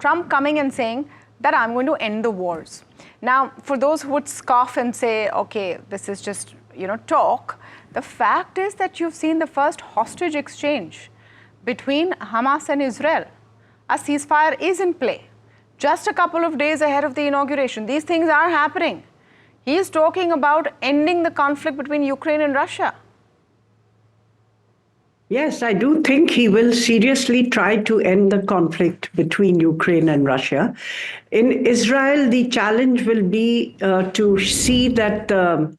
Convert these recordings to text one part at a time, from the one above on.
Trump coming and saying that I'm going to end the wars. Now, for those who would scoff and say, okay, this is just, talk, the fact is that you've seen the first hostage exchange between Hamas and Israel. A ceasefire is in play. Just a couple of days ahead of the inauguration, these things are happening. He is talking about ending the conflict between Ukraine and Russia. Yes, I do think he will seriously try to end the conflict between Ukraine and Russia. In Israel, the challenge will be to see that the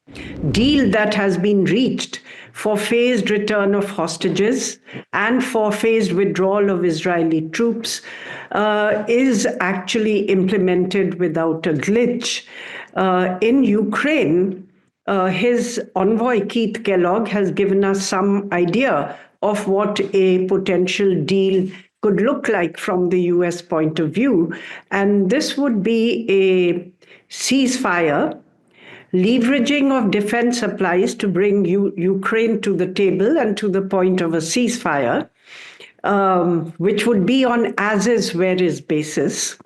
deal that has been reached for phased return of hostages and for phased withdrawal of Israeli troops is actually implemented without a glitch. In Ukraine, his envoy Keith Kellogg has given us some idea of what a potential deal could look like from the US point of view. And this would be a ceasefire, leveraging of defense supplies to bring Ukraine to the table and to the point of a ceasefire, which would be on as-is, where-is basis,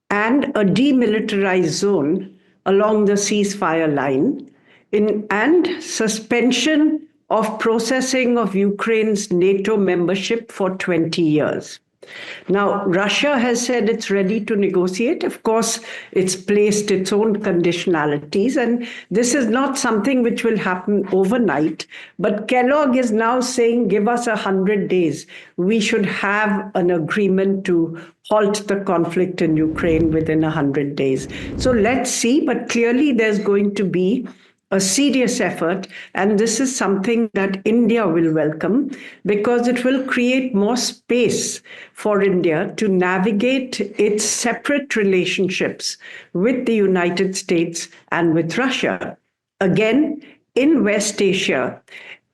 and a demilitarized zone along the ceasefire line, and suspension of processing of Ukraine's NATO membership for 20 years. Now, Russia has said it's ready to negotiate. Of course, it's placed its own conditionalities, and this is not something which will happen overnight. But Kellogg is now saying, give us 100 days. We should have an agreement to halt the conflict in Ukraine within 100 days. So let's see, but clearly there's going to be a serious effort, and this is something that India will welcome because it will create more space for India to navigate its separate relationships with the United States and with Russia. Again, in West Asia,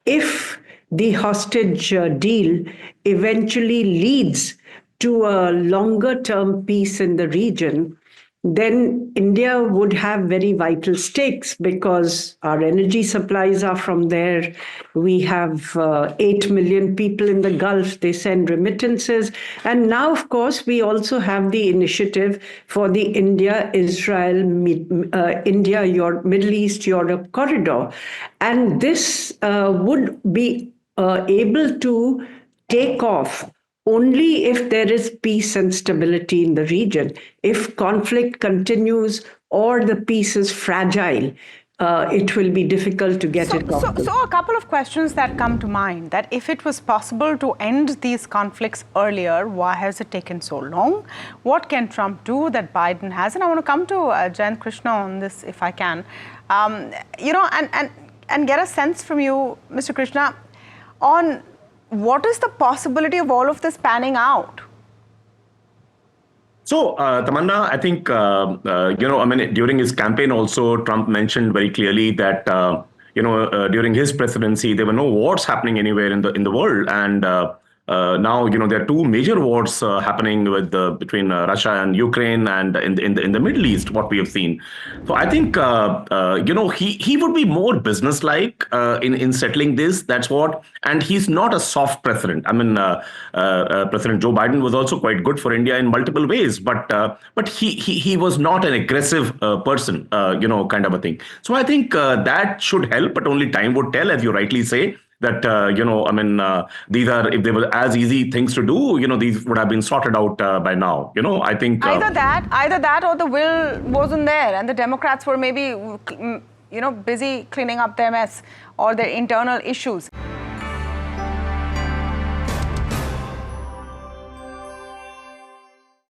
if the hostage deal eventually leads to a longer-term peace in the region, then India would have very vital stakes because our energy supplies are from there. We have 8 million people in the Gulf. They send remittances. And now, of course, we also have the initiative for the Middle East, Europe corridor. And this would be able to take off only if there is peace and stability in the region. If conflict continues or the peace is fragile, it will be difficult to get it off. So a couple of questions that come to mind, that if it was possible to end these conflicts earlier, why has it taken so long? What can Trump do that Biden hasn't? I want to come to Jayant Krishna on this if I can. And get a sense from you, Mr. Krishna, on what is the possibility of all of this panning out? So, Tamanna, I think, during his campaign also, Trump mentioned very clearly that, during his presidency, there were no wars happening anywhere in the world. And now, there are two major wars happening between Russia and Ukraine and in the Middle East, what we have seen. So I think, he would be more businesslike in settling this. That's what. And he's not a soft president. I mean, President Joe Biden was also quite good for India in multiple ways, but he was not an aggressive person, kind of a thing. So I think that should help, but only time would tell, as you rightly say. That, these are, if they were as easy things to do, these would have been sorted out by now. I think either that or the will wasn't there and the Democrats were maybe, busy cleaning up their mess or their internal issues.